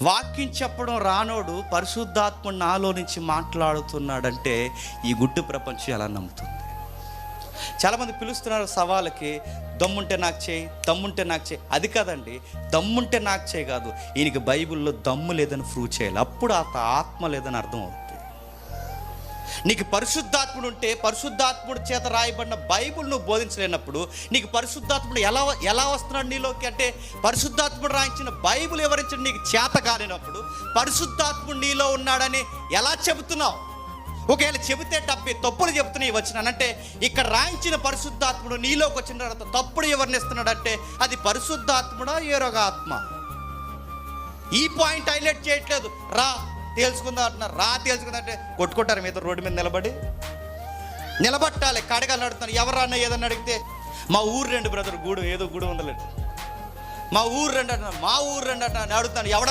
వాక్యం చెప్పడం రానోడు పరిశుద్ధాత్మ నాలో నుంచి మాట్లాడుతున్నాడంటే ఈ గుడ్డు ప్రపంచం ఎలా నమ్ముతుంది? చాలామంది పిలుస్తున్నారు సవాళ్ళకి, దమ్ముంటే నాకు చేయి, దమ్ముంటే నాకు చేయి. అది కాదండి, దమ్ముంటే నాకు చేయి కాదు, ఈయనకి బైబిల్లో దమ్ము లేదని ప్రూవ్ చేయాలి. అప్పుడు ఆత్మ లేదని అర్థం అవుతుంది. నీకు పరిశుద్ధాత్ముడు ఉంటే పరిశుద్ధాత్ముడు చేత రాయబడిన బైబిల్ నువ్వు బోధించలేనప్పుడు నీకు పరిశుద్ధాత్ముడు ఎలా వస్తున్నాడు నీలోకి అంటే, పరిశుద్ధాత్ముడు రాయించిన బైబిల్ వివరించడం నీకు చేత కానినప్పుడు పరిశుద్ధాత్ముడు నీలో ఉన్నాడని ఎలా చెబుతున్నావు? ఒకవేళ చెబితే తప్పులు చెబుతున్నాయి వచ్చినానంటే, ఇక్కడ రాయించిన పరిశుద్ధాత్ముడు నీలోకి వచ్చిన తర్వాత తప్పుడు వివరణిస్తున్నాడంటే అది పరిశుద్ధాత్ముడా ఏరొక ఆత్మ? ఈ పాయింట్ హైలైట్ చేయట్లేదు. రా తేల్చుకుందా అంటున్నారు. రా తేల్చుకుందా అంటే కొట్టుకుంటారు మీద రోడ్డు మీద నిలబట్టాలి. కడగాలి అడుగుతాను. ఎవరన్నా ఏదన్నా అడిగితే మా ఊరు రెండు బ్రదర్ గూడు ఏదో గూడు ఉందలేదు, మా ఊరు రెండు అంటున్నారు, మా ఊరు రెండు అంటున్నారు అడుగుతాను. ఎవడ